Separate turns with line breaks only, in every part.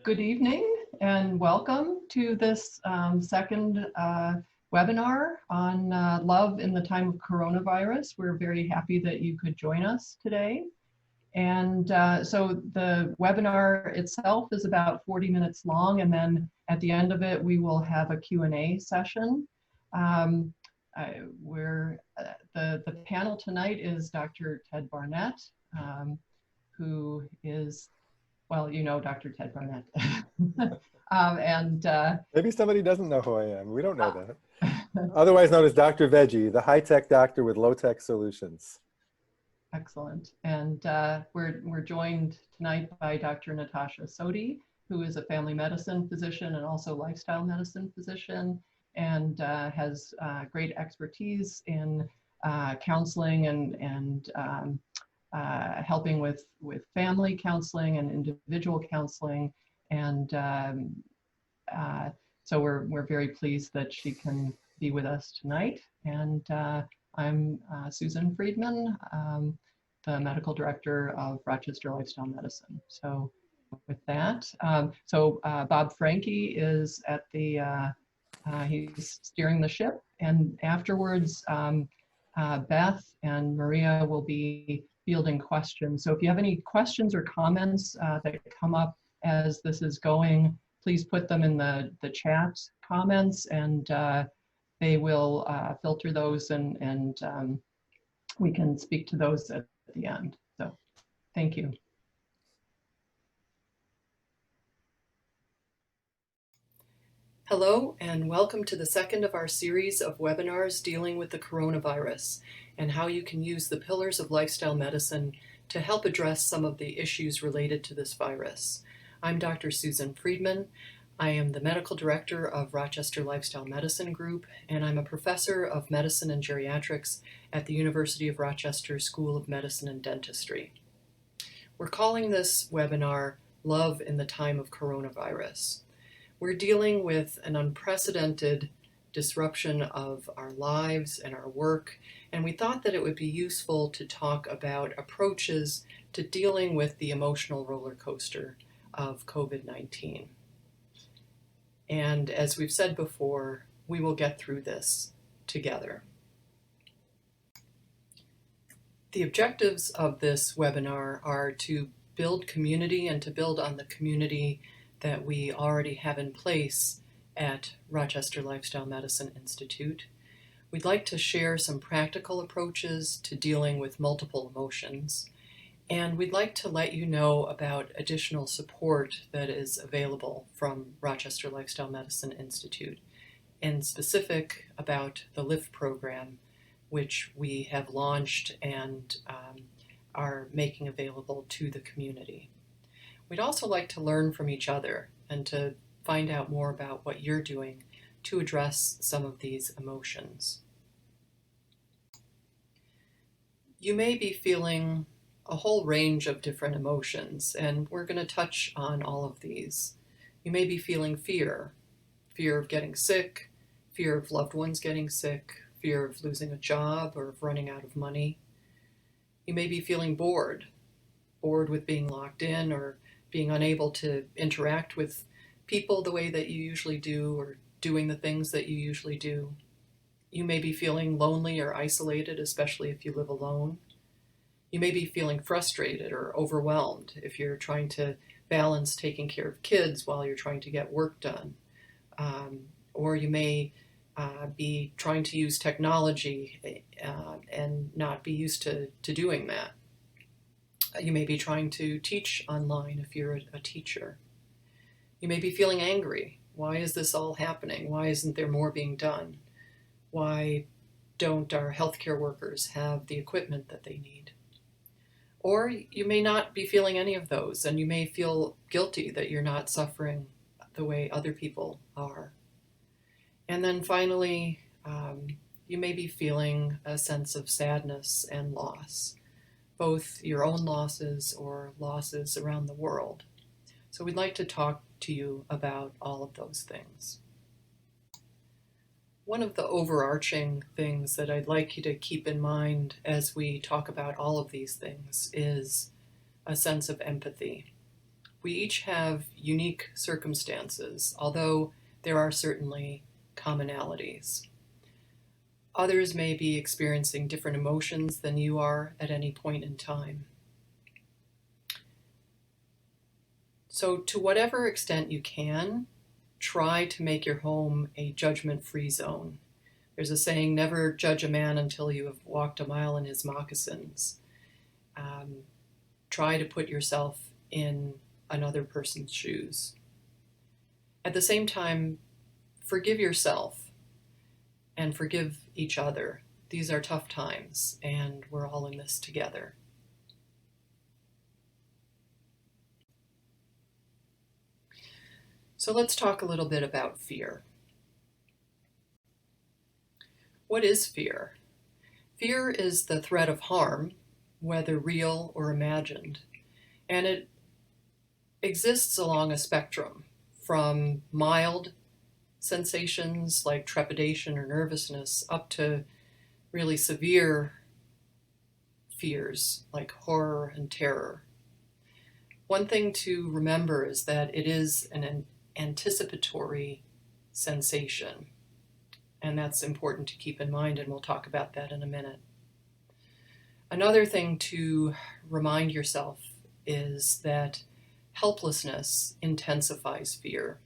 Good evening and welcome to this second webinar on love in the time of coronavirus. We're very happy that you could join us today. And so the webinar itself is about 40 minutes long, and then at the end of it, we will have a Q&A session. The panel tonight is Dr. Ted Barnett, who is, well, you know Dr. Ted Barnett.
Maybe somebody doesn't know who I am. We don't know that. Otherwise known as Dr. Veggie, the high-tech doctor with low-tech solutions.
Excellent. And we're joined tonight by Dr. Natasha Sodi, who is a family medicine physician and also lifestyle medicine physician, and has great expertise in counseling and helping with family counseling and individual counseling. And so we're very pleased that she can be with us tonight. And I'm Susan Friedman, the medical director of Rochester Lifestyle Medicine. So with that, Bob Franke is at the, he's steering the ship, and afterwards Beth and Maria will be fielding questions. So if you have any questions or comments that come up as this is going, please put them in the chat comments, and they will filter those, and we can speak to those at the end. So thank you.
Hello, and welcome to the second of our series of webinars dealing with the coronavirus and how you can use the pillars of lifestyle medicine to help address some of the issues related to this virus. I'm Dr. Susan Friedman. I am the medical director of Rochester Lifestyle Medicine Group, and I'm a professor of medicine and geriatrics at the University of Rochester School of Medicine and Dentistry. We're calling this webinar Love in the Time of Coronavirus. We're dealing with an unprecedented disruption of our lives and our work, and we thought that it would be useful to talk about approaches to dealing with the emotional roller coaster of COVID-19. And as we've said before, we will get through this together. The objectives of this webinar are to build community and to build on the community that we already have in place at Rochester Lifestyle Medicine Institute. We'd like to share some practical approaches to dealing with multiple emotions, and we'd like to let you know about additional support that is available from Rochester Lifestyle Medicine Institute, and specific about the LIFT program, which we have launched and are making available to the community. We'd also like to learn from each other and to find out more about what you're doing to address some of these emotions. You may be feeling a whole range of different emotions, and we're going to touch on all of these. You may be feeling fear of getting sick, fear of loved ones getting sick, fear of losing a job or of running out of money. You may be feeling bored with being locked in or being unable to interact with people the way that you usually do or doing the things that you usually do. You may be feeling lonely or isolated, especially if you live alone. You may be feeling frustrated or overwhelmed if you're trying to balance taking care of kids while you're trying to get work done. Or you may be trying to use technology and not be used to doing that. You may be trying to teach online if you're a teacher. You may be feeling angry. Why is this all happening? Why isn't there more being done? Why don't our healthcare workers have the equipment that they need? Or you may not be feeling any of those, and you may feel guilty that you're not suffering the way other people are. And then finally, you may be feeling a sense of sadness and loss, both your own losses or losses around the world. So we'd like to talk to you about all of those things. One of the overarching things that I'd like you to keep in mind as we talk about all of these things is a sense of empathy. We each have unique circumstances, although there are certainly commonalities. Others may be experiencing different emotions than you are at any point in time. So to whatever extent you can, try to make your home a judgment-free zone. There's a saying, never judge a man until you have walked a mile in his moccasins. Try to put yourself in another person's shoes. At the same time, forgive yourself and forgive each other. These are tough times, and we're all in this together. So let's talk a little bit about fear. What is fear? Fear is the threat of harm, whether real or imagined, and it exists along a spectrum from mild sensations like trepidation or nervousness up to really severe fears like horror and terror. One thing to remember is that it is an anticipatory sensation, and that's important to keep in mind, and we'll talk about that in a minute. Another thing to remind yourself is that helplessness intensifies fear.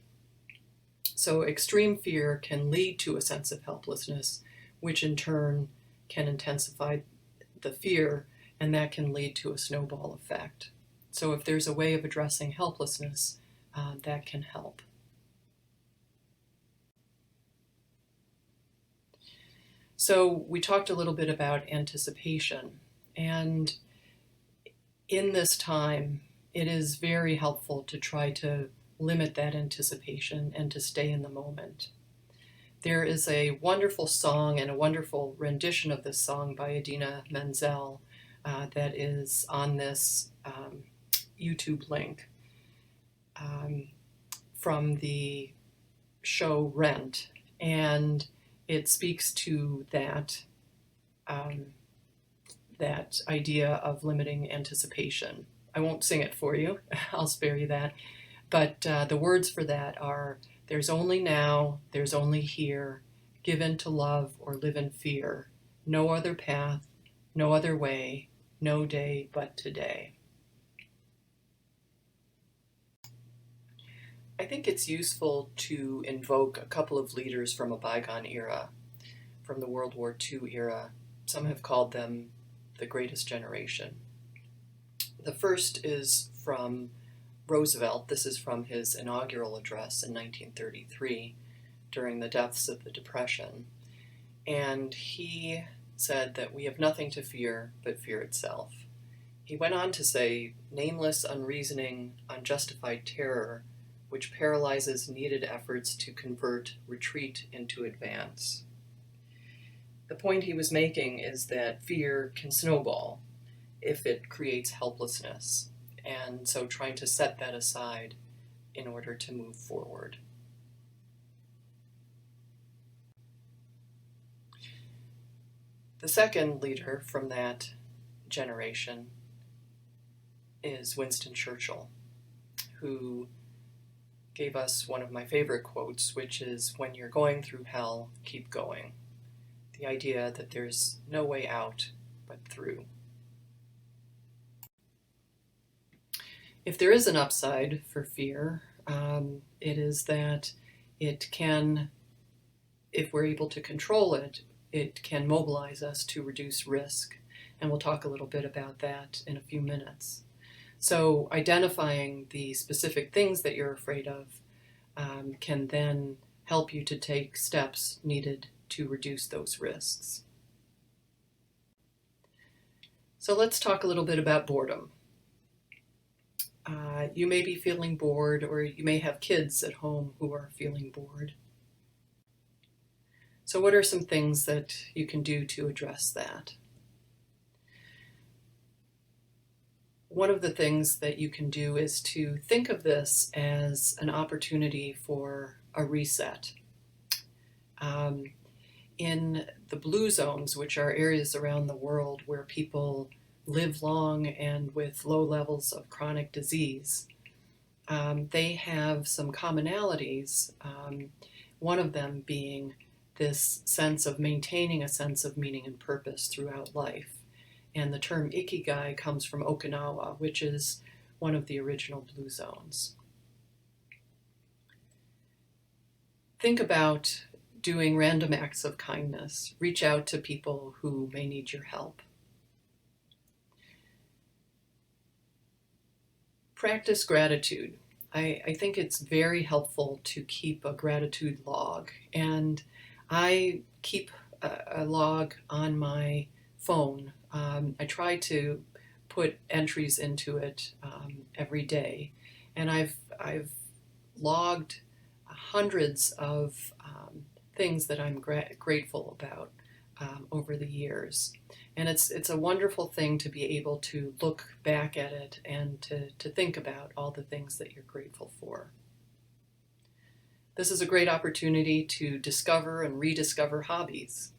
So extreme fear can lead to a sense of helplessness, which in turn can intensify the fear, and that can lead to a snowball effect. So if there's a way of addressing helplessness, that can help. So we talked a little bit about anticipation, and in this time, it is very helpful to try to limit that anticipation and to stay in the moment. There is a wonderful song and a wonderful rendition of this song by Idina Menzel that is on this YouTube link from the show Rent, and it speaks to that that idea of limiting anticipation. I won't sing it for you, I'll spare you that, but the words for that are, there's only now, there's only here, give in to love or live in fear, no other path, no other way, no day but today. I think it's useful to invoke a couple of leaders from a bygone era, from the World War II era. Some have called them the greatest generation. The first is from Roosevelt. This is from his inaugural address in 1933 during the depths of the Depression. And he said that we have nothing to fear but fear itself. He went on to say, nameless, unreasoning, unjustified terror which paralyzes needed efforts to convert retreat into advance. The point he was making is that fear can snowball if it creates helplessness, and so trying to set that aside in order to move forward. The second leader from that generation is Winston Churchill, who gave us one of my favorite quotes, which is, when you're going through hell, keep going. The idea that there's no way out but through. If there is an upside for fear, it is that it can, if we're able to control it, it can mobilize us to reduce risk. And we'll talk a little bit about that in a few minutes. So identifying the specific things that you're afraid of can then help you to take steps needed to reduce those risks. So let's talk a little bit about boredom. You may be feeling bored, or you may have kids at home who are feeling bored. So what are some things that you can do to address that? One of the things that you can do is to think of this as an opportunity for a reset. In the blue zones, which are areas around the world where people live long and with low levels of chronic disease, they have some commonalities, one of them being this sense of maintaining a sense of meaning and purpose throughout life. And the term ikigai comes from Okinawa, which is one of the original blue zones. Think about doing random acts of kindness. Reach out to people who may need your help. Practice gratitude. I think it's very helpful to keep a gratitude log, and I keep a log on my phone. I try to put entries into it every day, and I've logged hundreds of things that I'm grateful about over the years. And it's a wonderful thing to be able to look back at it and to think about all the things that you're grateful for. This is a great opportunity to discover and rediscover hobbies,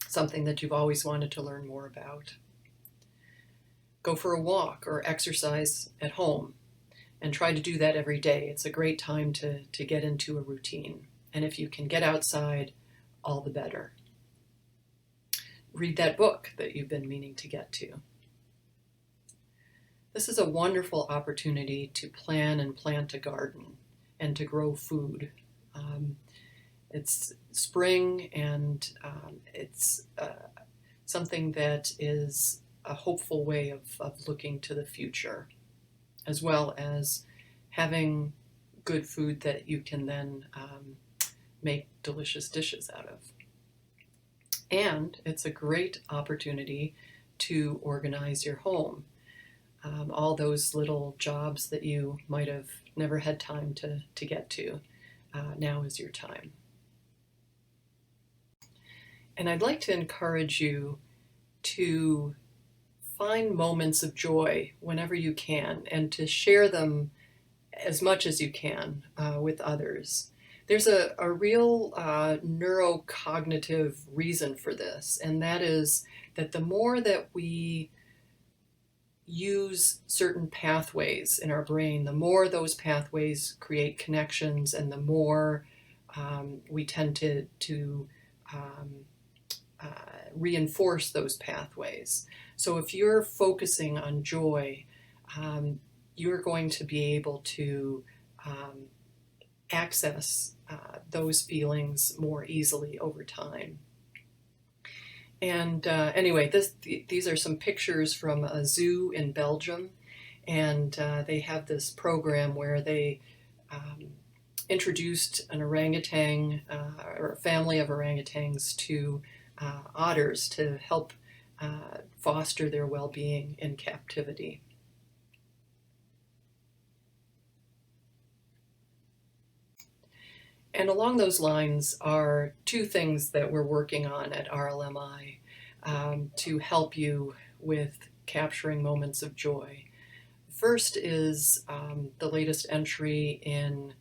something that you've always wanted to learn more about. Go for a walk or exercise at home, and try to do that every day. It's a great time to get into a routine. And if you can get outside, all the better. Read that book that you've been meaning to get to. This is a wonderful opportunity to plan and plant a garden and to grow food. It's spring, and it's something that is a hopeful way of looking to the future, as well as having good food that you can then make delicious dishes out of. And it's a great opportunity to organize your home. All those little jobs that you might have never had time to get to, now is your time. And I'd like to encourage you to find moments of joy whenever you can, and to share them as much as you can with others. There's a real neurocognitive reason for this, and that is that the more that we use certain pathways in our brain, the more those pathways create connections, and the more we tend to reinforce those pathways. So if you're focusing on joy, you're going to be able to access those feelings more easily over time. And anyway, these are some pictures from a zoo in Belgium, and they have this program where they introduced an orangutan or a family of orangutans to otters to help foster their well-being in captivity. And along those lines are two things that we're working on at RLMI to help you with capturing moments of joy. First is the latest entry in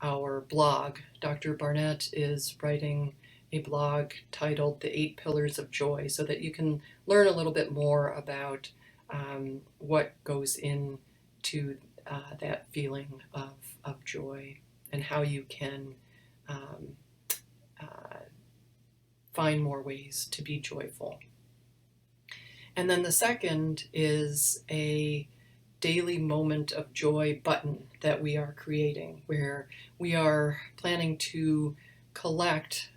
our blog. Dr. Barnett is writing a blog titled The 8 Pillars of Joy, so that you can learn a little bit more about what goes into that feeling of joy, and how you can find more ways to be joyful. And then the second is a daily moment of joy button that we are creating, where we are planning to collect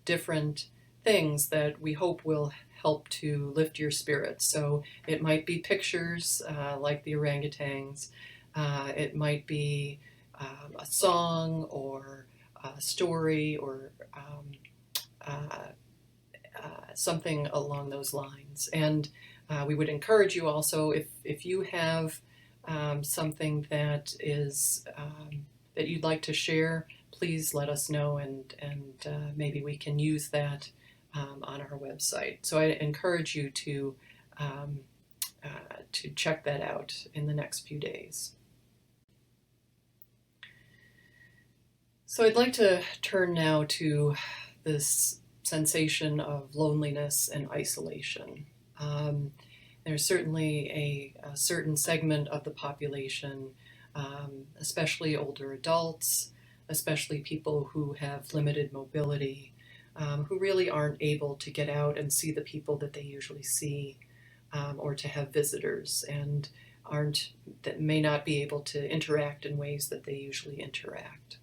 different things that we hope will help to lift your spirits. So it might be pictures like the orangutans, it might be a song or a story, or something along those lines. And we would encourage you also, if you have something that is that you'd like to share, please let us know, and maybe we can use that on our website. So I encourage you to check that out in the next few days. So I'd like to turn now to this sensation of loneliness and isolation. There's certainly a certain segment of the population especially older adults, especially people who have limited mobility, who really aren't able to get out and see the people that they usually see, or to have visitors, and that may not be able to interact in ways that they usually interact.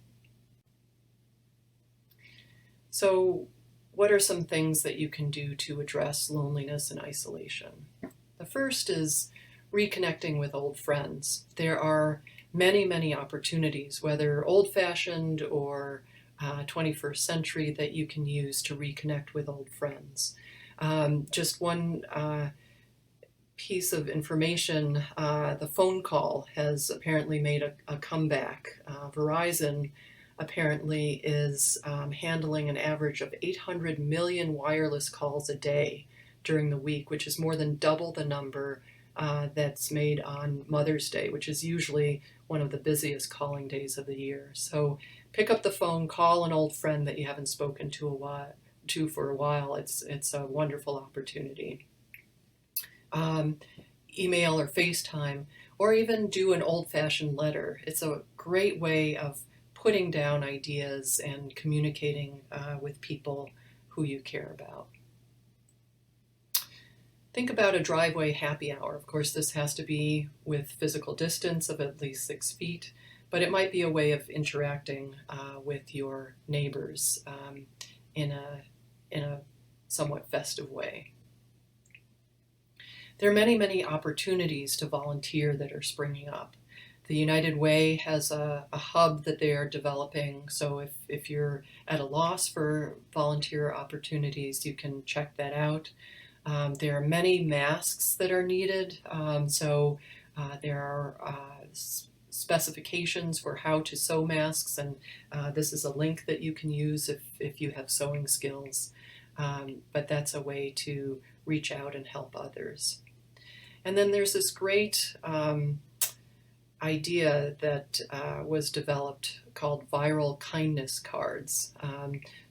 So what are some things that you can do to address loneliness and isolation? The first is reconnecting with old friends. There are many, many opportunities, whether old-fashioned or 21st century, that you can use to reconnect with old friends. Just one piece of information, the phone call has apparently made a comeback. Verizon apparently is handling an average of 800 million wireless calls a day during the week, which is more than double the number that's made on Mother's Day, which is usually one of the busiest calling days of the year. So pick up the phone, call an old friend that you haven't spoken to for a while. It's a wonderful opportunity. Email or FaceTime, or even do an old-fashioned letter. It's a great way of putting down ideas and communicating with people who you care about. Think about a driveway happy hour. Of course, this has to be with physical distance of at least 6 feet, but it might be a way of interacting with your neighbors in a somewhat festive way. There are many, many opportunities to volunteer that are springing up. The United Way has a hub that they are developing, so if you're at a loss for volunteer opportunities, you can check that out. There are many masks that are needed, so there are specifications for how to sew masks, and this is a link that you can use if you have sewing skills, but that's a way to reach out and help others. And then there's this great idea that was developed called viral kindness cards.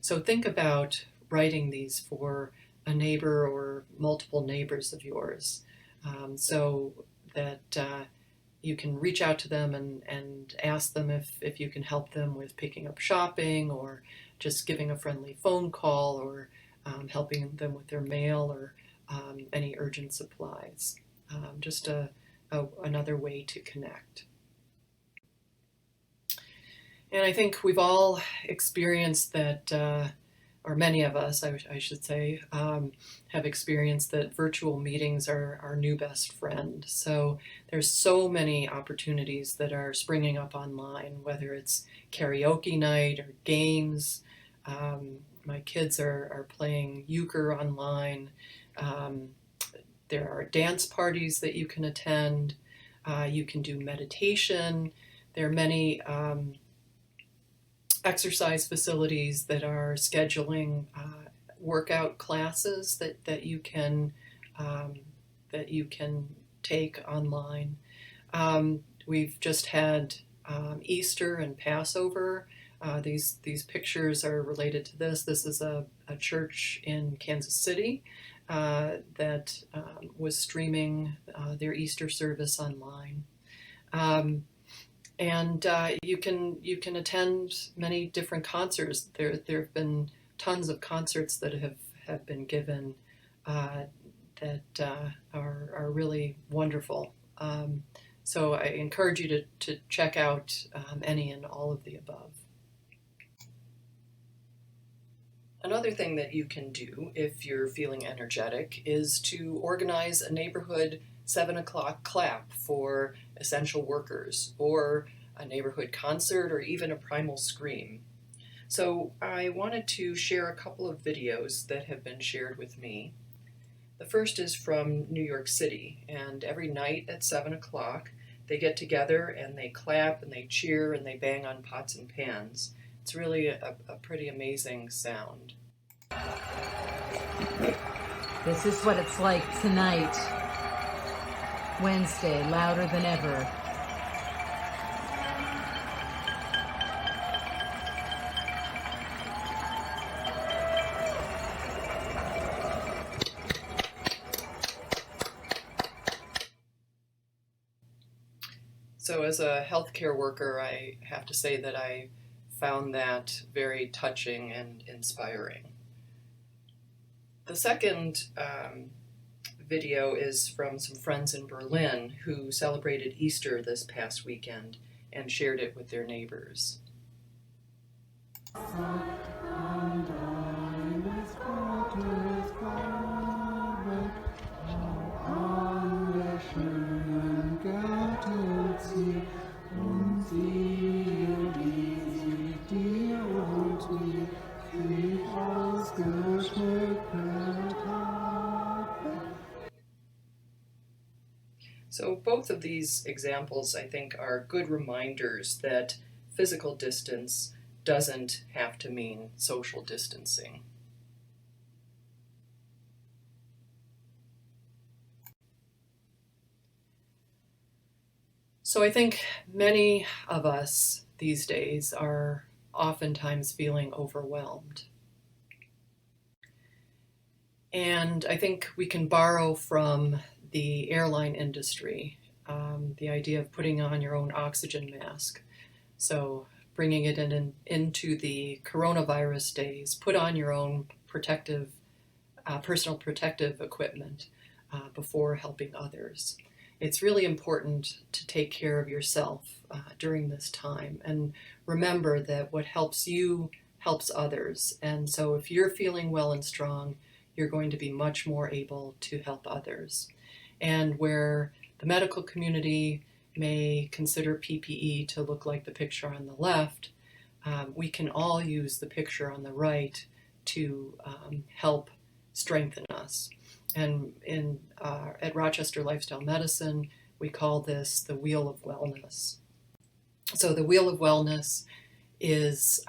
So think about writing these for a neighbor or multiple neighbors of yours, so that you can reach out to them and ask them if you can help them with picking up shopping, or just giving a friendly phone call, or helping them with their mail, or any urgent supplies. Just another way to connect. And I think we've all experienced that, or many of us, I should say, have experienced that virtual meetings are our new best friend. So there's so many opportunities that are springing up online, whether it's karaoke night or games. My kids are playing euchre online. There are dance parties that you can attend. You can do meditation. There are many exercise facilities that are scheduling workout classes that you can take online. We've just had Easter and Passover. These pictures are related to this. This is a church in Kansas City that was streaming their Easter service online. And you can attend many different concerts. There have been tons of concerts that have been given that are really wonderful. So I encourage you to check out any and all of the above. Another thing that you can do if you're feeling energetic is to organize a neighborhood 7 o'clock clap for essential workers, or a neighborhood concert, or even a primal scream. So I wanted to share a couple of videos that have been shared with me. The first is from New York City, and every night at 7 o'clock they get together and they clap and they cheer and they bang on pots and pans. It's really a pretty amazing sound.
This is what it's like tonight. Wednesday, louder than ever.
So as a healthcare worker, I have to say that I found that very touching and inspiring. The second video is from some friends in Berlin who celebrated Easter this past weekend and shared it with their neighbors. So both of these examples, I think, are good reminders that physical distance doesn't have to mean social distancing. So I think many of us these days are oftentimes feeling overwhelmed. And I think we can borrow from the airline industry, the idea of putting on your own oxygen mask. So bringing it into the coronavirus days, put on your own personal protective equipment before helping others. It's really important to take care of yourself during this time, and remember that what helps you helps others. And so if you're feeling well and strong, you're going to be much more able to help others. And where the medical community may consider PPE to look like the picture on the left, we can all use the picture on the right to help strengthen us. And at Rochester Lifestyle Medicine, we call this the Wheel of Wellness. So the Wheel of Wellness has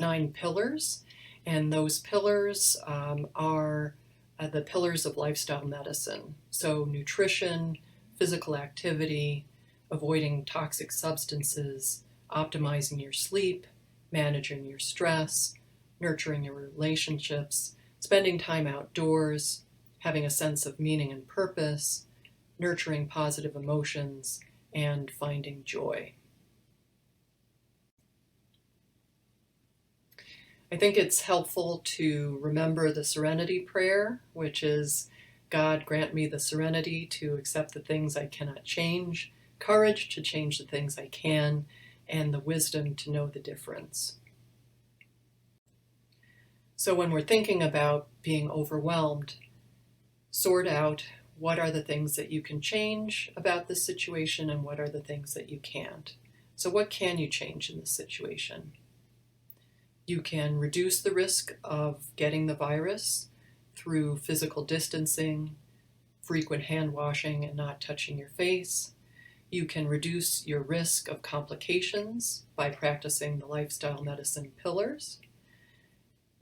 9 pillars, and those pillars are the pillars of lifestyle medicine. So nutrition, physical activity, avoiding toxic substances, optimizing your sleep, managing your stress, nurturing your relationships, spending time outdoors, having a sense of meaning and purpose, nurturing positive emotions, and finding joy. I think it's helpful to remember the Serenity Prayer, which is, God, grant me the serenity to accept the things I cannot change, courage to change the things I can, and the wisdom to know the difference. So when we're thinking about being overwhelmed, sort out what are the things that you can change about this situation and what are the things that you can't. So what can you change in this situation? You can reduce the risk of getting the virus through physical distancing, frequent hand washing and not touching your face. You can reduce your risk of complications by practicing the lifestyle medicine pillars.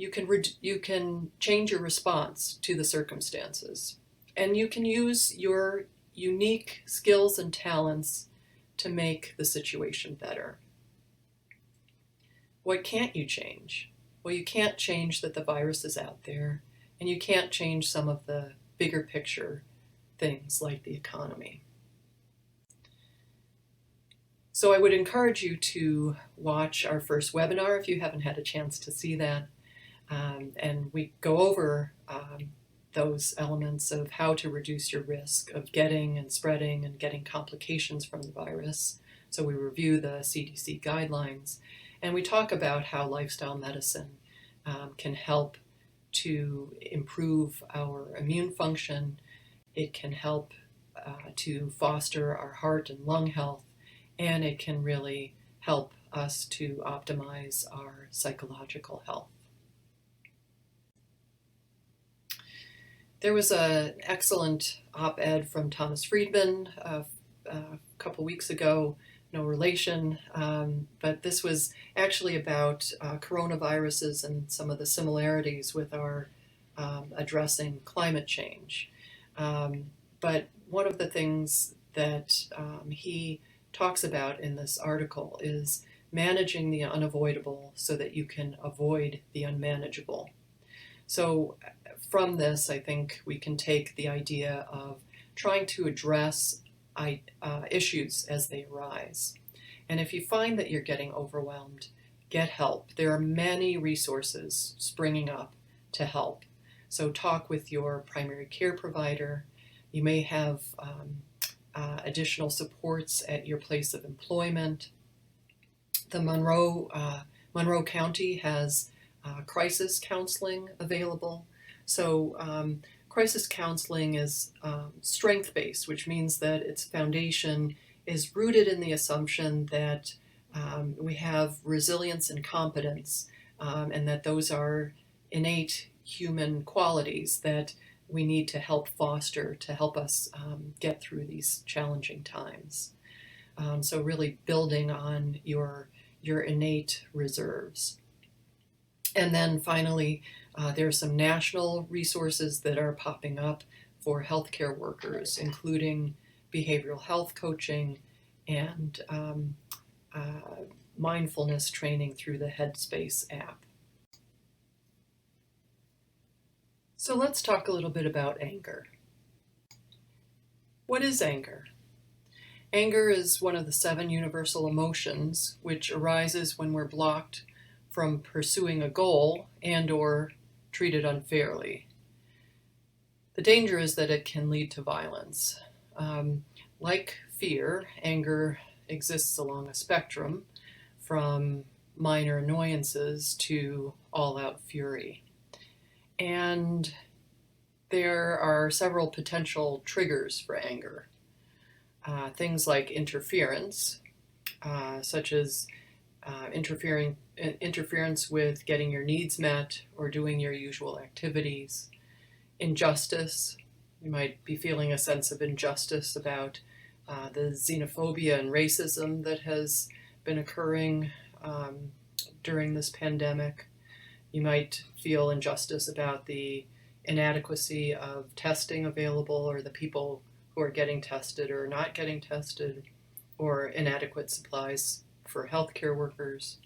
You can change your response to the circumstances. And you can use your unique skills and talents to make the situation better. What can't you change? Well, you can't change that the virus is out there, and you can't change some of the bigger picture things like the economy. So I would encourage you to watch our first webinar if you haven't had a chance to see that. And we go over those elements of how to reduce your risk of getting and spreading and getting complications from the virus. So we review the CDC guidelines, and we talk about how lifestyle medicine can help to improve our immune function. It can help to foster our heart and lung health, and it can really help us to optimize our psychological health. There was an excellent op-ed from Thomas Friedman a couple weeks ago, no relation, but this was actually about coronaviruses and some of the similarities with our addressing climate change. But one of the things that he talks about in this article is managing the unavoidable so that you can avoid the unmanageable. So from this, I think we can take the idea of trying to address issues as they arise. And if you find that you're getting overwhelmed, get help. There are many resources springing up to help. So talk with your primary care provider. You may have additional supports at your place of employment. The Monroe County has crisis counseling available. So crisis counseling is strength-based, which means that its foundation is rooted in the assumption that we have resilience and competence, and that those are innate human qualities that we need to help foster to help us get through these challenging times. So really building on your innate reserves. And then finally, there are some national resources that are popping up for healthcare workers, including behavioral health coaching and mindfulness training through the Headspace app. So let's talk a little bit about anger. What is anger? Anger is one of the 7 universal emotions, which arises when we're blocked from pursuing a goal and or treated unfairly. The danger is that it can lead to violence. Like fear, anger exists along a spectrum from minor annoyances to all-out fury. And there are several potential triggers for anger. Things like interference, such as interference with getting your needs met or doing your usual activities. Injustice, you might be feeling a sense of injustice about the xenophobia and racism that has been occurring during this pandemic. You might feel injustice about the inadequacy of testing available, or the people who are getting tested or not getting tested, or inadequate supplies for healthcare workers.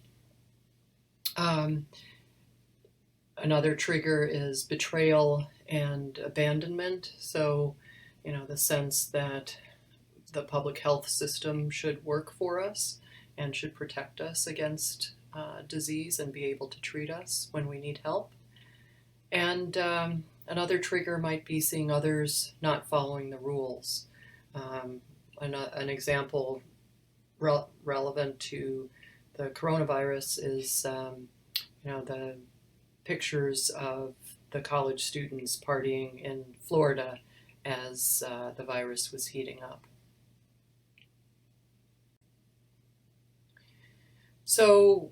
Another trigger is betrayal and abandonment. So, the sense that the public health system should work for us and should protect us against disease and be able to treat us when we need help. And another trigger might be seeing others not following the rules. An example relevant to the coronavirus is, the pictures of the college students partying in Florida as the virus was heating up. So,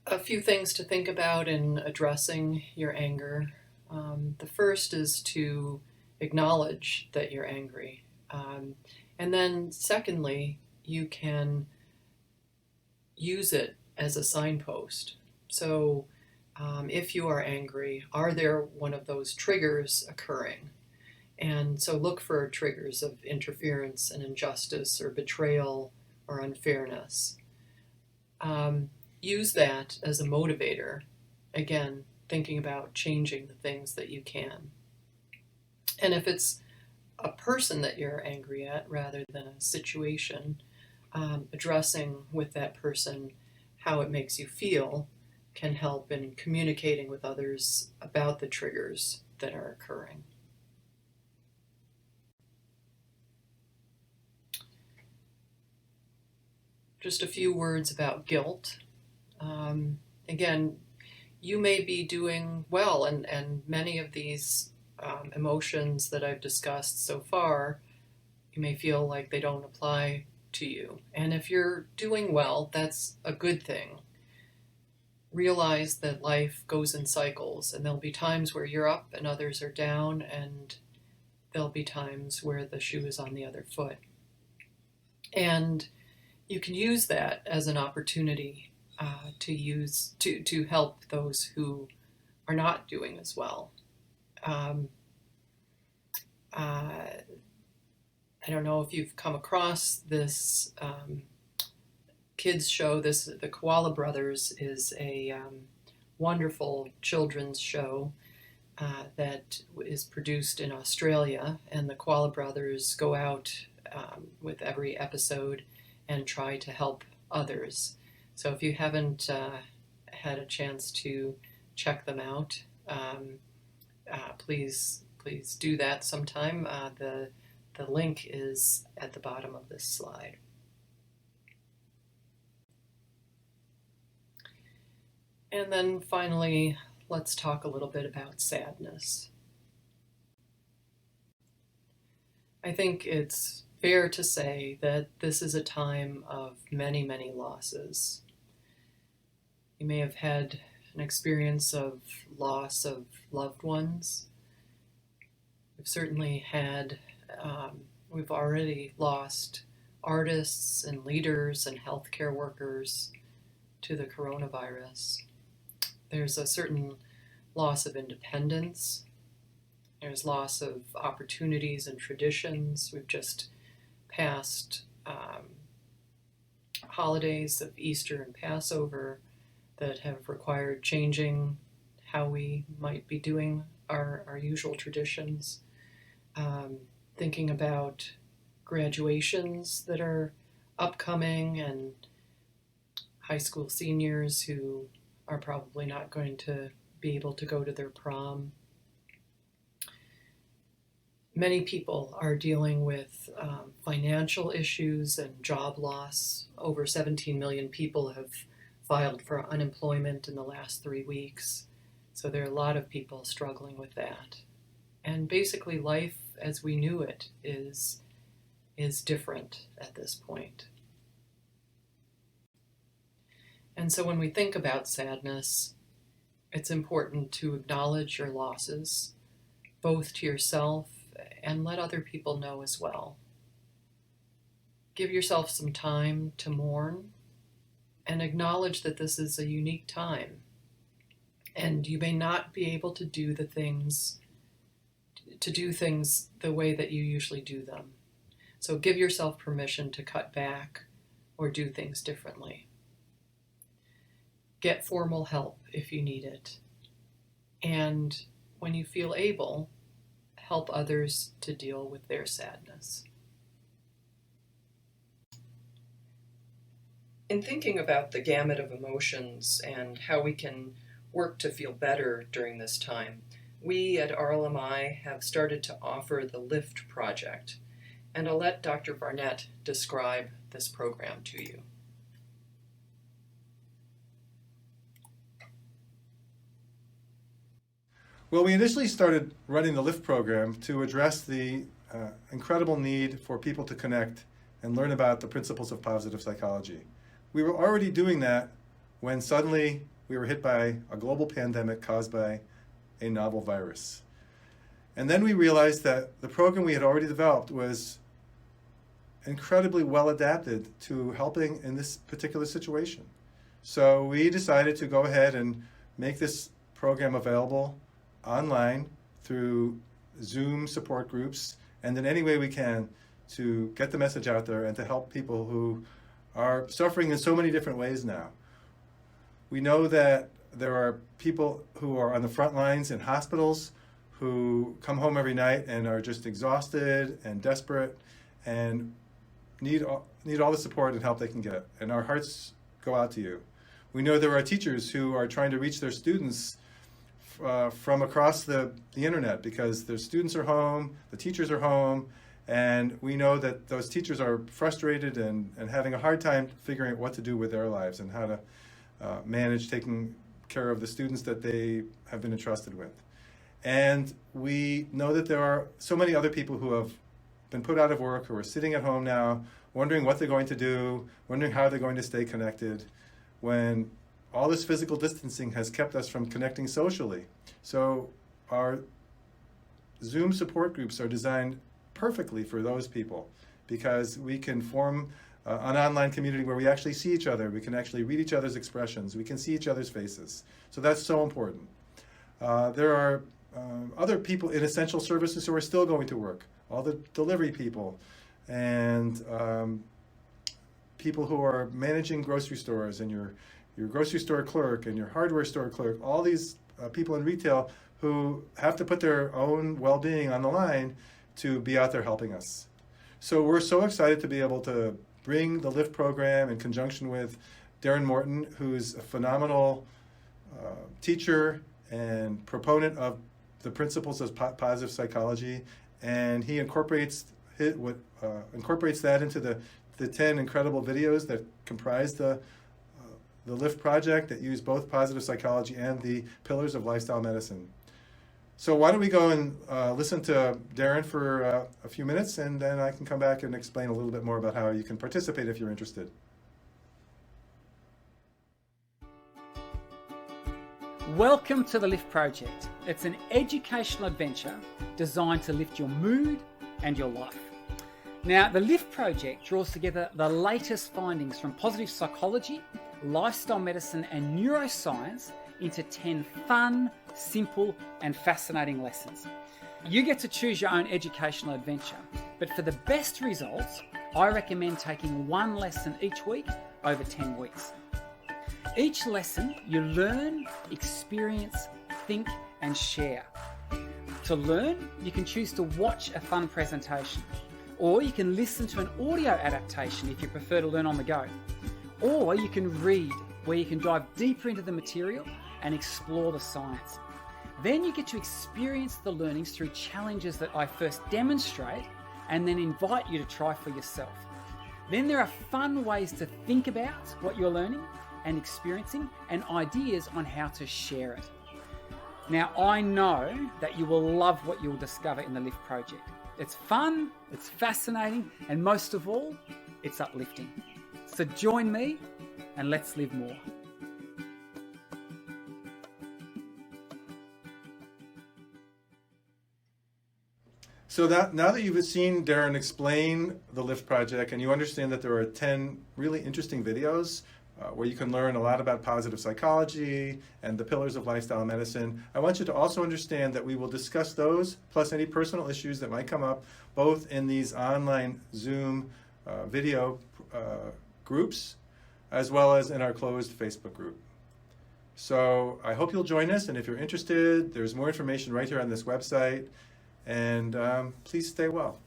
a few things to think about in addressing your anger. The first is to acknowledge that you're angry. And then secondly, you can use it as a signpost. So if you are angry, are there one of those triggers occurring? And so look for triggers of interference and injustice or betrayal or unfairness. Use that as a motivator, again, thinking about changing the things that you can. And if it's a person that you're angry at rather than a situation, addressing with that person how it makes you feel can help in communicating with others about the triggers that are occurring. Just a few words about guilt. Again, you may be doing well, and many of these emotions that I've discussed so far, you may feel like they don't apply to you. And if you're doing well, that's a good thing. Realize that life goes in cycles, and there'll be times where you're up and others are down, and there'll be times where the shoe is on the other foot. And you can use that as an opportunity to help those who are not doing as well. I don't know if you've come across this kids show. The Koala Brothers is a wonderful children's show that is produced in Australia, and the Koala Brothers go out with every episode and try to help others. So if you haven't had a chance to check them out, please do that sometime. The link is at the bottom of this slide. And then finally, let's talk a little bit about sadness. I think it's fair to say that this is a time of many, many losses. You may have had an experience of loss of loved ones. We've certainly had, we've already lost artists and leaders and healthcare workers to the coronavirus. There's a certain loss of independence. There's loss of opportunities and traditions. We've just passed holidays of Easter and Passover that have required changing how we might be doing our usual traditions. Thinking about graduations that are upcoming and high school seniors who are probably not going to be able to go to their prom. Many people are dealing with financial issues and job loss. Over 17 million people have filed for unemployment in the last 3 weeks. So there are a lot of people struggling with that. And basically life as we knew it is different at this point. And so when we think about sadness, it's important to acknowledge your losses, both to yourself and let other people know as well. Give yourself some time to mourn and acknowledge that this is a unique time. And you may not be able to do things the way that you usually do them. So give yourself permission to cut back or do things differently. Get formal help if you need it. And when you feel able, help others to deal with their sadness. In thinking about the gamut of emotions and how we can work to feel better during this time, we at RLMI have started to offer the LIFT project, and I'll let Dr. Barnett describe this program to you.
Well, we initially started running the LIFT program to address the incredible need for people to connect and learn about the principles of positive psychology. We were already doing that when suddenly we were hit by a global pandemic caused by a novel virus. And then we realized that the program we had already developed was incredibly well adapted to helping in this particular situation. So we decided to go ahead and make this program available online through Zoom support groups, and in any way we can to get the message out there and to help people who are suffering in so many different ways now. We know that there are people who are on the front lines in hospitals who come home every night and are just exhausted and desperate and need all the support and help they can get. And our hearts go out to you. We know there are teachers who are trying to reach their students from across the internet because their students are home, the teachers are home, and we know that those teachers are frustrated and having a hard time figuring out what to do with their lives and how to manage taking care of the students that they have been entrusted with. And we know that there are so many other people who have been put out of work, who are sitting at home now, wondering what they're going to do, wondering how they're going to stay connected, when all this physical distancing has kept us from connecting socially. So our Zoom support groups are designed perfectly for those people because we can form an online community where we actually see each other. We can actually read each other's expressions. We can see each other's faces. So that's so important. There are other people in essential services who are still going to work, all the delivery people and people who are managing grocery stores and your grocery store clerk and your hardware store clerk, all these people in retail who have to put their own well-being on the line to be out there helping us. So we're so excited to be able to bring the LIFT program in conjunction with Darren Morton, who's a phenomenal teacher and proponent of the principles of positive psychology, and he incorporates that into the 10 incredible videos that comprise the LIFT project that use both positive psychology and the pillars of lifestyle medicine. So why don't we go and listen to Darren for a few minutes, and then I can come back and explain a little bit more about how you can participate if you're interested.
Welcome to the LIFT Project. It's an educational adventure designed to lift your mood and your life. Now, the LIFT Project draws together the latest findings from positive psychology, lifestyle medicine, and neuroscience into 10 fun, simple, and fascinating lessons. You get to choose your own educational adventure, but for the best results, I recommend taking one lesson each week over 10 weeks. Each lesson, you learn, experience, think, and share. To learn, you can choose to watch a fun presentation, or you can listen to an audio adaptation if you prefer to learn on the go. Or you can read, where you can dive deeper into the material and explore the science. Then you get to experience the learnings through challenges that I first demonstrate and then invite you to try for yourself. Then there are fun ways to think about what you're learning and experiencing, and ideas on how to share it. Now, I know that you will love what you will discover in the LIFT project. It's fun, it's fascinating, and most of all, it's uplifting. So join me and let's live more.
So now that you've seen Darren explain the LIFT project and you understand that there are 10 really interesting videos where you can learn a lot about positive psychology and the pillars of lifestyle medicine, I want you to also understand that we will discuss those plus any personal issues that might come up both in these online Zoom video groups as well as in our closed Facebook group. So I hope you'll join us, and if you're interested, there's more information right here on this website, and please stay well.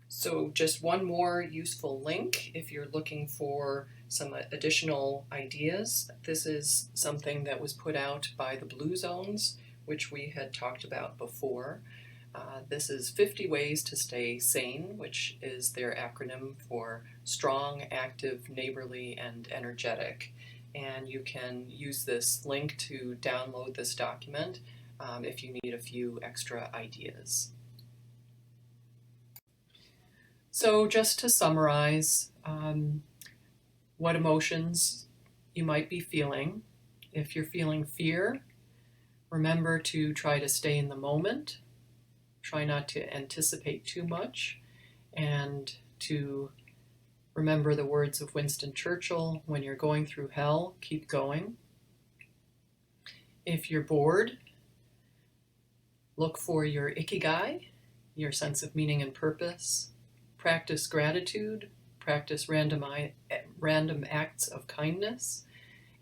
So just one more useful link if you're looking for some additional ideas. This is something that was put out by the Blue Zones, which we had talked about before. This is 50 ways to stay sane, which is their acronym for strong, active, neighborly, and energetic. And you can use this link to download this document if you need a few extra ideas. So just to summarize what emotions you might be feeling. If you're feeling fear, remember to try to stay in the moment. Try not to anticipate too much, and to remember the words of Winston Churchill, when you're going through hell, keep going. If you're bored, look for your ikigai, your sense of meaning and purpose. Practice gratitude, practice random acts of kindness,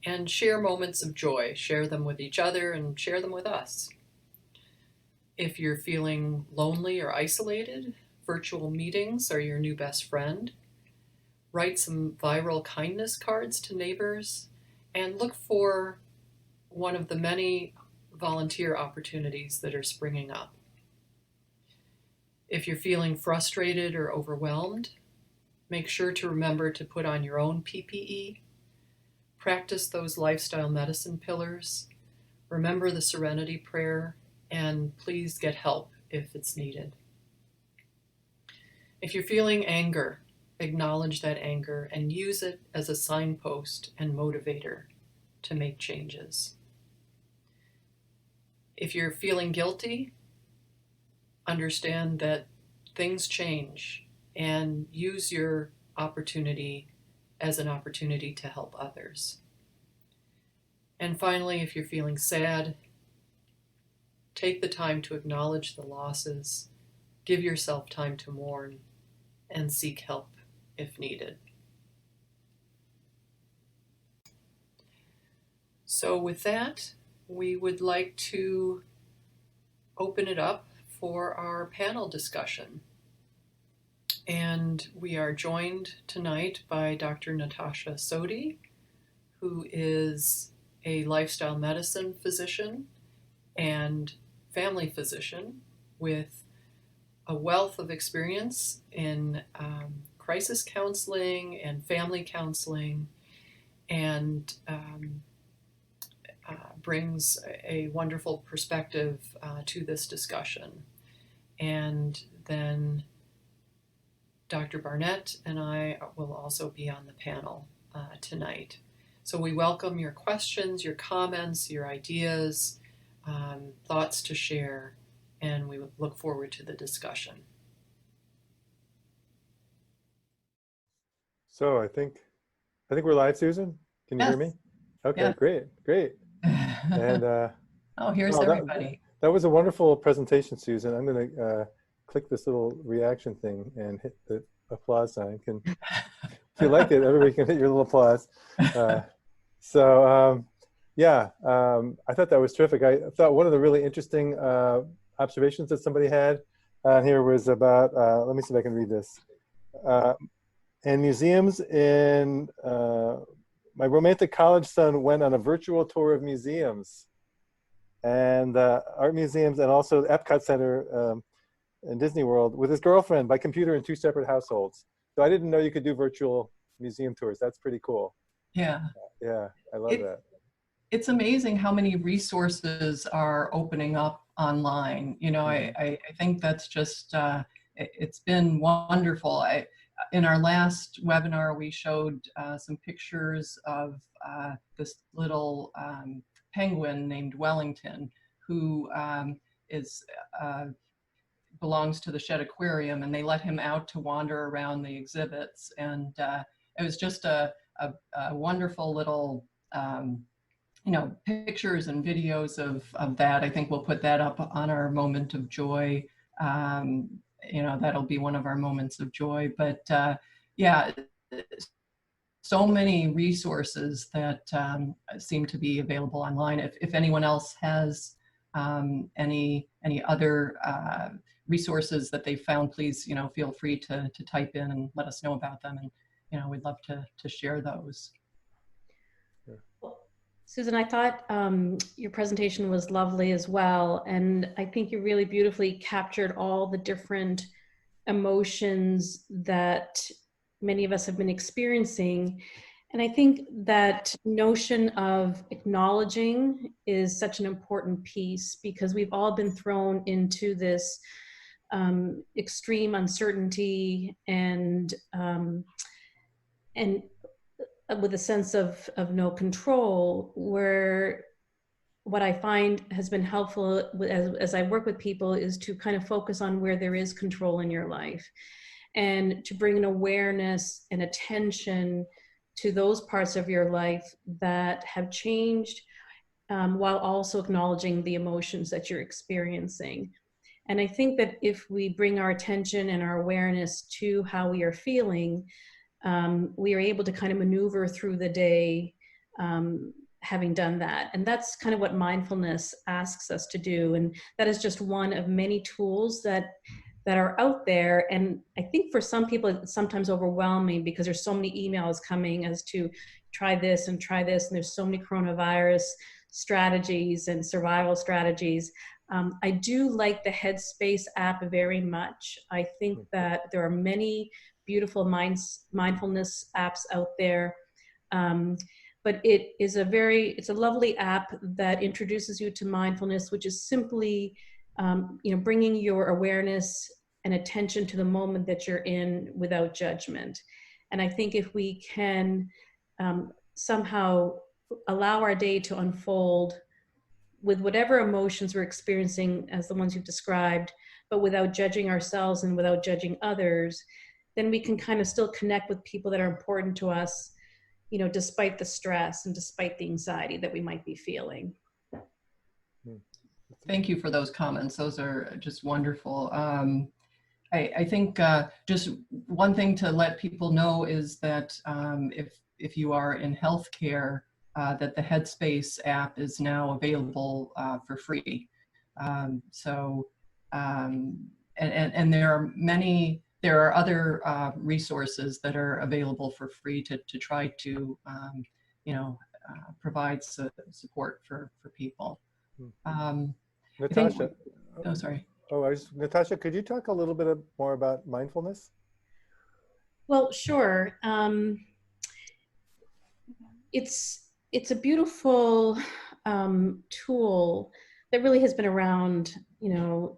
and share moments of joy. Share them with each other and share them with us. If you're feeling lonely or isolated, virtual meetings are your new best friend. Write some viral kindness cards to neighbors, and look for one of the many volunteer opportunities that are springing up. If you're feeling frustrated or overwhelmed, make sure to remember to put on your own PPE. Practice those lifestyle medicine pillars. Remember the Serenity Prayer, and please get help if it's needed. If you're feeling anger, acknowledge that anger and use it as a signpost and motivator to make changes. If you're feeling guilty, understand that things change and use your opportunity as an opportunity to help others. And finally, if you're feeling sad, take the time to acknowledge the losses, give yourself time to mourn, and seek help if needed. So with that, we would like to open it up for our panel discussion. And we are joined tonight by Dr. Natasha Sodi, who is a lifestyle medicine physician and family physician with a wealth of experience in crisis counseling and family counseling, and brings a wonderful perspective to this discussion. And then Dr. Barnett and I will also be on the panel tonight. So we welcome your questions, your comments, your ideas, thoughts to share, and we look forward to the discussion.
So I think we're live, Susan. Can you hear me? Okay,
Yes.
great. And
oh, here's everybody.
That was a wonderful presentation, Susan. I'm going to click this little reaction thing and hit the applause sign. If you like it, everybody can hit your little applause. I thought that was terrific. I thought one of the really interesting observations that somebody had here was about, let me see if I can read this. In museums my romantic college son went on a virtual tour of museums and art museums, and also the Epcot Center in Disney World with his girlfriend by computer in 2 separate households. So I didn't know you could do virtual museum tours. That's pretty cool.
Yeah.
Yeah, I love that.
It's amazing how many resources are opening up online. You know, I think that's just, it's been wonderful. In our last webinar, we showed some pictures of this little penguin named Wellington, who belongs to the Shed Aquarium, and they let him out to wander around the exhibits. And it was just a wonderful little, pictures and videos of that. I think we'll put that up on our Moment of Joy. That'll be one of our moments of joy. But so many resources that seem to be available online. If anyone else has any other resources that they found, please feel free to type in and let us know about them, and we'd love to share those.
Susan, I thought your presentation was lovely as well, and I think you really beautifully captured all the different emotions that many of us have been experiencing. And I think that notion of acknowledging is such an important piece, because we've all been thrown into this extreme uncertainty and with a sense of no control, where what I find has been helpful as I work with people is to kind of focus on where there is control in your life, and to bring an awareness and attention to those parts of your life that have changed, while also acknowledging the emotions that you're experiencing. And I think that if we bring our attention and our awareness to how we are feeling, we are able to kind of maneuver through the day having done that. And that's kind of what mindfulness asks us to do. And that is just one of many tools that are out there. And I think for some people, it's sometimes overwhelming because there's so many emails coming as to try this and try this. And there's so many coronavirus strategies and survival strategies. I do like the Headspace app very much. I think that there are many beautiful mindfulness apps out there. But it's a lovely app that introduces you to mindfulness, which is simply, bringing your awareness and attention to the moment that you're in without judgment. And I think if we can somehow allow our day to unfold with whatever emotions we're experiencing as the ones you've described, but without judging ourselves and without judging others, then we can kind of still connect with people that are important to us, despite the stress and despite the anxiety that we might be feeling.
Thank you for those comments. Those are just wonderful. I think just one thing to let people know is that if you are in healthcare, that the Headspace app is now available for free. So and there are other resources that are available for free to try to, provide support for people.
Natasha.
Oh, sorry.
Natasha, could you talk a little bit more about mindfulness?
Well, sure. It's a beautiful tool that really has been around,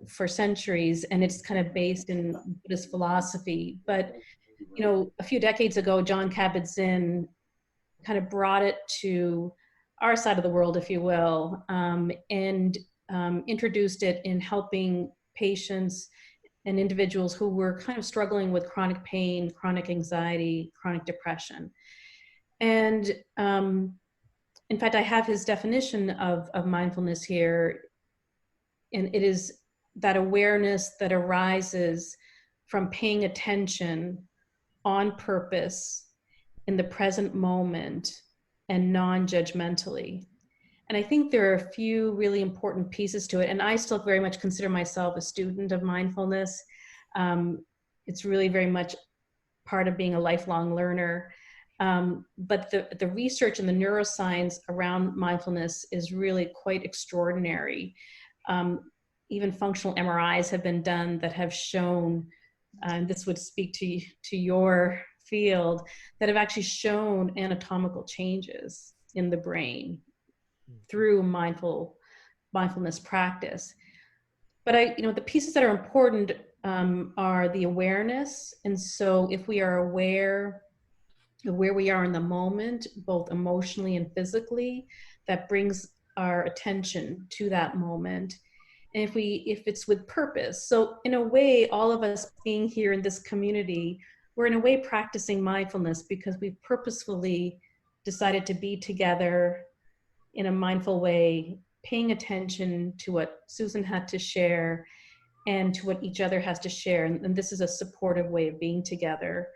for centuries, and it's kind of based in Buddhist philosophy. But, a few decades ago, John Kabat-Zinn kind of brought it to our side of the world, if you will, and introduced it in helping patients and individuals who were kind of struggling with chronic pain, chronic anxiety, chronic depression. And in fact, I have his definition of mindfulness here, and it is that awareness that arises from paying attention on purpose in the present moment and non-judgmentally. And I think there are a few really important pieces to it. And I still very much consider myself a student of mindfulness. It's really very much part of being a lifelong learner. But the research and the neuroscience around mindfulness is really quite extraordinary. Even functional MRIs have been done that have shown, and this would speak to your field, that have actually shown anatomical changes in the brain through mindfulness practice. But the pieces that are important are the awareness. And so if we are aware of where we are in the moment, both emotionally and physically, that brings our attention to that moment. And if it's with purpose. So in a way, all of us being here in this community, we're in a way practicing mindfulness because we've purposefully decided to be together in a mindful way, paying attention to what Susan had to share and to what each other has to share. And this is a supportive way of being together.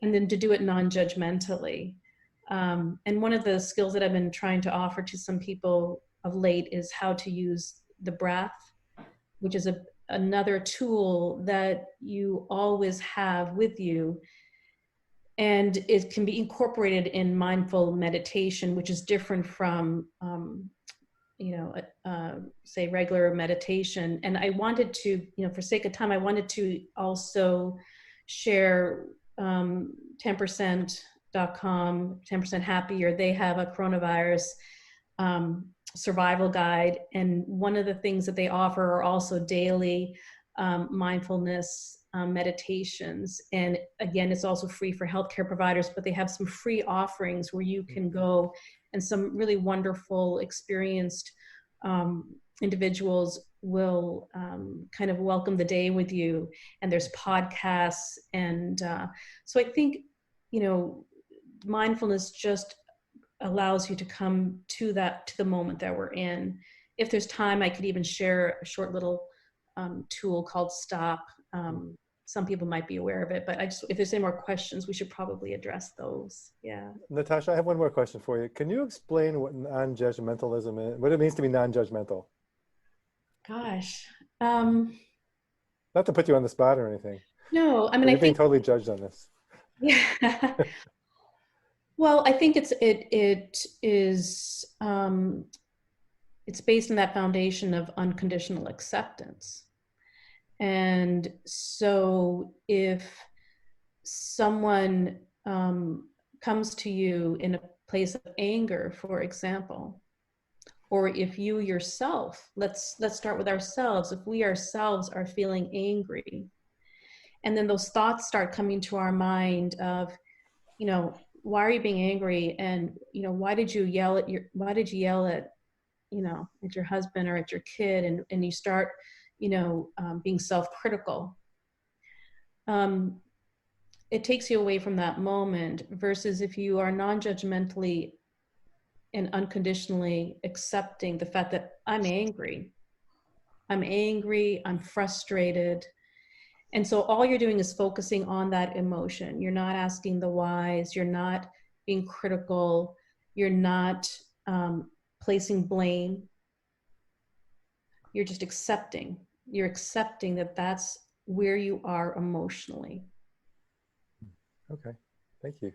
And then to do it non-judgmentally. And one of the skills that I've been trying to offer to some people of late is how to use the breath, which is another tool that you always have with you. And it can be incorporated in mindful meditation, which is different from, say, regular meditation. And I wanted to, for sake of time, I wanted to also share 10%.com, 10% Happier. They have a coronavirus survival guide. And one of the things that they offer are also daily mindfulness meditations. And again, it's also free for healthcare providers, but they have some free offerings where you can go, and some really wonderful, experienced individuals will kind of welcome the day with you. And there's podcasts. And so I think, mindfulness just allows you to come to the moment that we're in. If there's time, I could even share a short little tool called Stop. Some people might be aware of it, but if there's any more questions, we should probably address those. Yeah.
Natasha, I have one more question for you. Can you explain what non-judgmentalism is, what it means to be non-judgmental?
Gosh.
Not to put you on the spot or anything.
No, I mean,
you're being totally judged on this.
Yeah. Well, I think it is it's based on that foundation of unconditional acceptance. And so if someone comes to you in a place of anger, for example, or if you yourself, let's start with ourselves, if we ourselves are feeling angry, and then those thoughts start coming to our mind of, why are you being angry? And, why did you yell at your husband or at your kid? And you start, being self-critical. It takes you away from that moment, versus if you are non-judgmentally and unconditionally accepting the fact that I'm angry, I'm frustrated. And so all you're doing is focusing on that emotion. You're not asking the whys, you're not being critical, you're not placing blame. You're just accepting You're accepting that that's where you are emotionally.
Okay, thank you.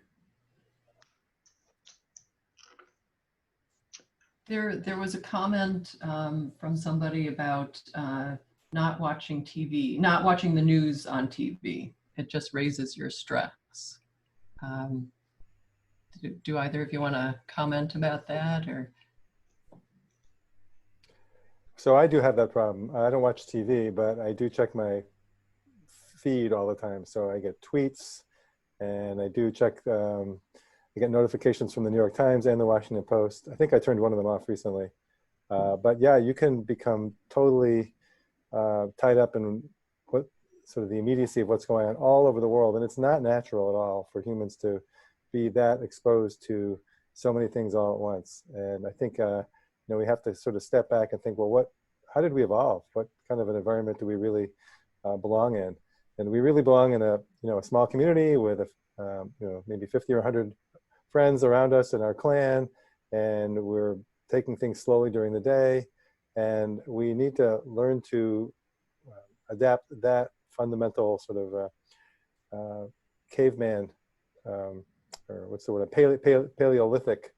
There was a comment from somebody about not watching TV, not watching the news on TV. It just raises your stress. Do either of you want to comment about that, or?
So I do have that problem. I don't watch TV, but I do check my feed all the time. So I get tweets, and I do check, I get notifications from the New York Times and the Washington Post. I think I turned one of them off recently. But yeah, you can become totally tied up in what sort of the immediacy of what's going on all over the world. And it's not natural at all for humans to be that exposed to so many things all at once. And I think, we have to sort of step back and think, well, how did we evolve? What kind of an environment do we really belong in? And we really belong in a small community with maybe 50 or 100 friends around us in our clan, and we're taking things slowly during the day. And we need to learn to adapt that fundamental sort of caveman, or what's the word, Paleolithic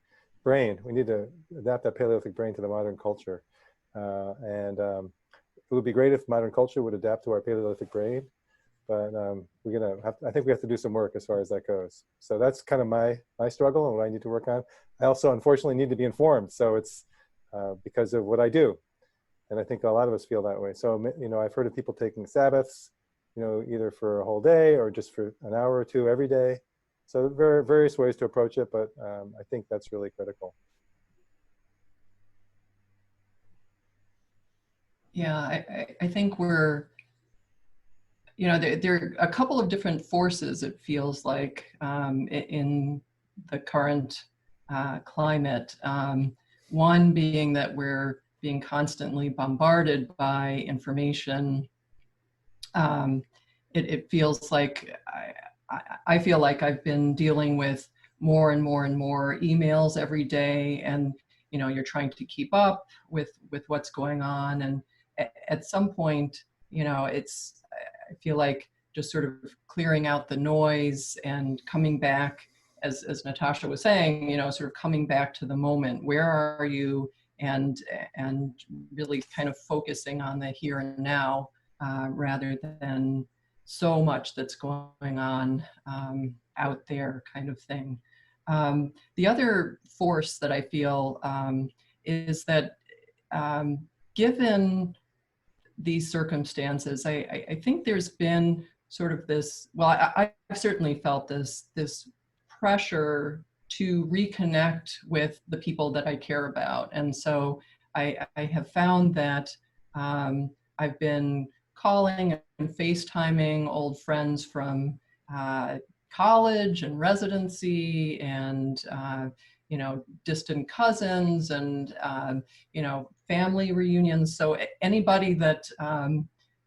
brain. We need to adapt that Paleolithic brain to the modern culture. And it would be great if modern culture would adapt to our Paleolithic brain, but I think we have to do some work as far as that goes. So that's kind of my struggle and what I need to work on. I also, unfortunately, need to be informed. So it's because of what I do. And I think a lot of us feel that way. So, I've heard of people taking Sabbaths, either for a whole day or just for an hour or two every day. So there are various ways to approach it, but I think that's really critical.
Yeah, I think we're, there are a couple of different forces, it feels like, in the current climate. One being that we're being constantly bombarded by information. It feels like, I feel like I've been dealing with more and more and more emails every day, and you're trying to keep up with what's going on, and at some point, I feel like just sort of clearing out the noise and coming back, as Natasha was saying, sort of coming back to the moment. Where are you? And really kind of focusing on the here and now, rather than so much that's going on out there, kind of thing. The other force that I feel is that given these circumstances, I think there's been sort of this, well, I've certainly felt this pressure to reconnect with the people that I care about. And so I have found that I've been calling and FaceTiming old friends from college and residency, and distant cousins, and family reunions. So anybody that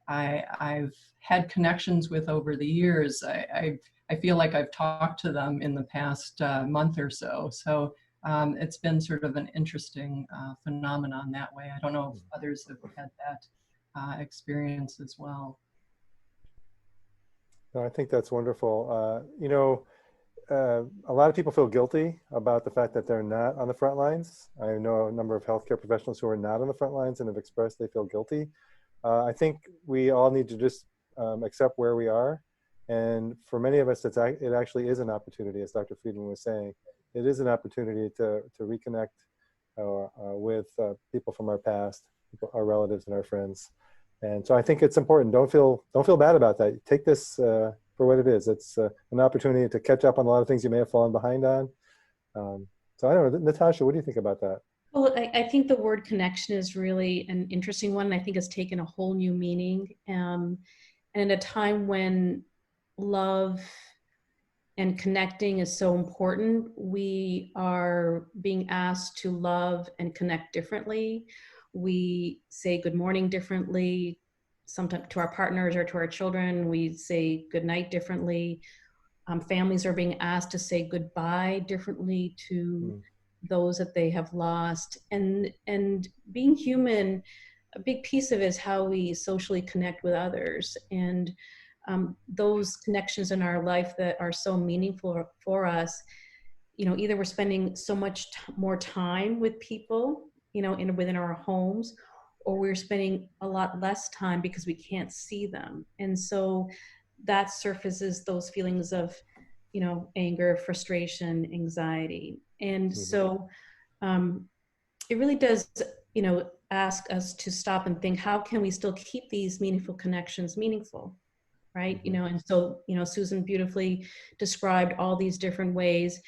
I've had connections with over the years, I feel like I've talked to them in the past month or so. So it's been sort of an interesting phenomenon that way. I don't know if others have had that experience as well.
No, I think that's wonderful. A lot of people feel guilty about the fact that they're not on the front lines. I know a number of healthcare professionals who are not on the front lines and have expressed they feel guilty. I think we all need to just accept where we are. And for many of us, it actually is an opportunity, as Dr. Friedman was saying. It is an opportunity to reconnect with people from our past, our relatives and our friends. And so I think it's important. Don't feel bad about that. Take this for what it is. It's an opportunity to catch up on a lot of things you may have fallen behind on. So I don't know, Natasha, what do you think about that?
Well, I think the word connection is really an interesting one. I think it's taken a whole new meaning. And in a time when love and connecting is so important, we are being asked to love and connect differently. We say good morning differently, sometimes to our partners or to our children. We say good night differently. Families are being asked to say goodbye differently to those that they have lost. And being human, a big piece of it is how we socially connect with others. And those connections in our life that are so meaningful for us, either we're spending so much more time with people, within our homes, or we're spending a lot less time because we can't see them. And so that surfaces those feelings of, anger, frustration, anxiety. And so it really does, ask us to stop and think, how can we still keep these meaningful connections meaningful? Right. And so, Susan beautifully described all these different ways.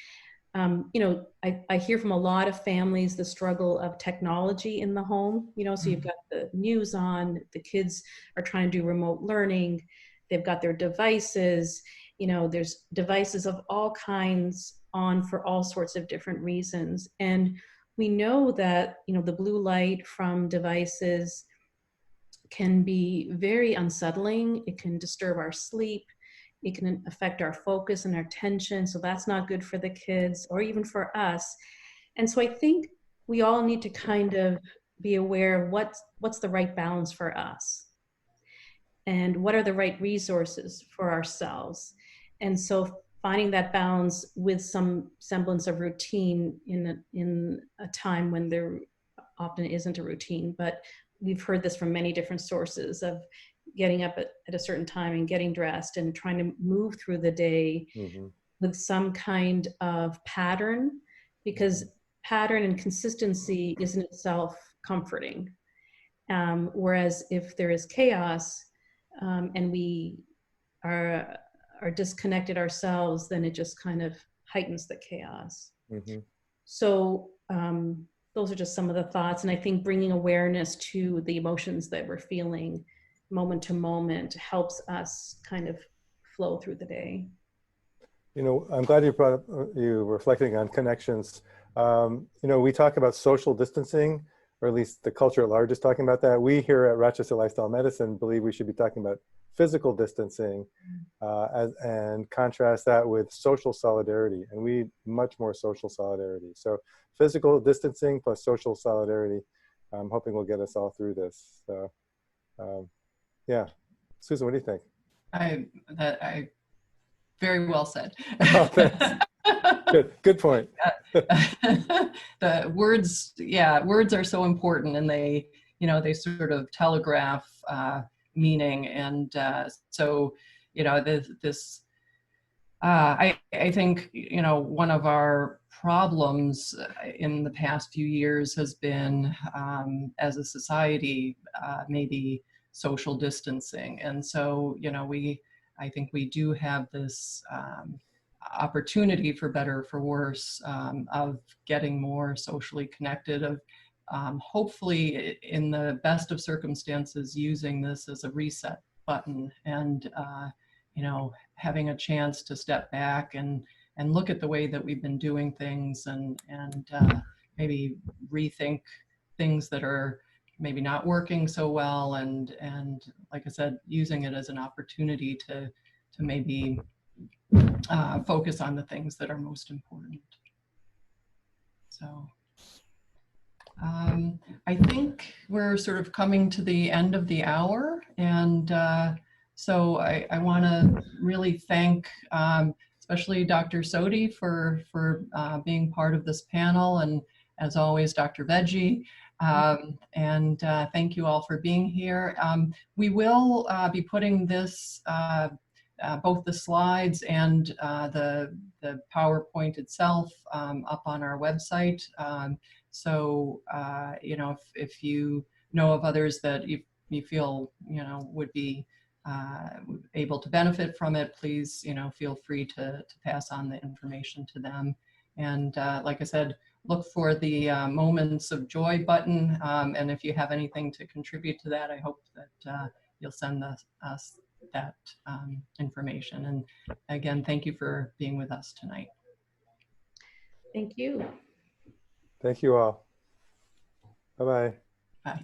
I hear from a lot of families the struggle of technology in the home, so you've got the news on, the kids are trying to do remote learning, they've got their devices, there's devices of all kinds on for all sorts of different reasons. And we know that, the blue light from devices can be very unsettling. It can disturb our sleep. It can affect our focus and our attention. So that's not good for the kids or even for us. And so I think we all need to kind of be aware of what's the right balance for us and what are the right resources for ourselves. And so finding that balance with some semblance of routine in a time when there often isn't a routine, but we've heard this from many different sources of getting up at a certain time and getting dressed and trying to move through the day with some kind of pattern, because pattern and consistency is in itself comforting. Whereas if there is chaos and we are disconnected ourselves, then it just kind of heightens the chaos. So those are just some of the thoughts. And I think bringing awareness to the emotions that we're feeling moment to moment helps us kind of flow through the day.
I'm glad you brought up, you reflecting on connections. We talk about social distancing, or at least the culture at large is talking about that. We here at Rochester Lifestyle Medicine believe we should be talking about physical distancing and contrast that with social solidarity. And we need much more social solidarity. So physical distancing plus social solidarity, I'm hoping will get us all through this. So yeah. Susan, what do you think?
I very well said.
Oh, thanks. Good point.
The words are so important, and they sort of telegraph meaning. And so, I think, one of our problems in the past few years has been, as a society, maybe social distancing. And so, I think we do have this opportunity, for better or for worse, of getting more socially connected, of hopefully, in the best of circumstances, using this as a reset button, and having a chance to step back and look at the way that we've been doing things, and maybe rethink things that are maybe not working so well, and like I said, using it as an opportunity to maybe focus on the things that are most important. So I think we're sort of coming to the end of the hour, and so I want to really thank especially Dr. Sodhi for being part of this panel, and as always, Dr. Veggie. And thank you all for being here. We will be putting this, both the slides and the PowerPoint itself up on our website. So, if you know of others that you feel, would be able to benefit from it, please, feel free to pass on the information to them. And like I said, look for the Moments of Joy button. And if you have anything to contribute to that, I hope that you'll send us that information. And again, thank you for being with us tonight.
Thank you.
Thank you all. Bye-bye.
Bye.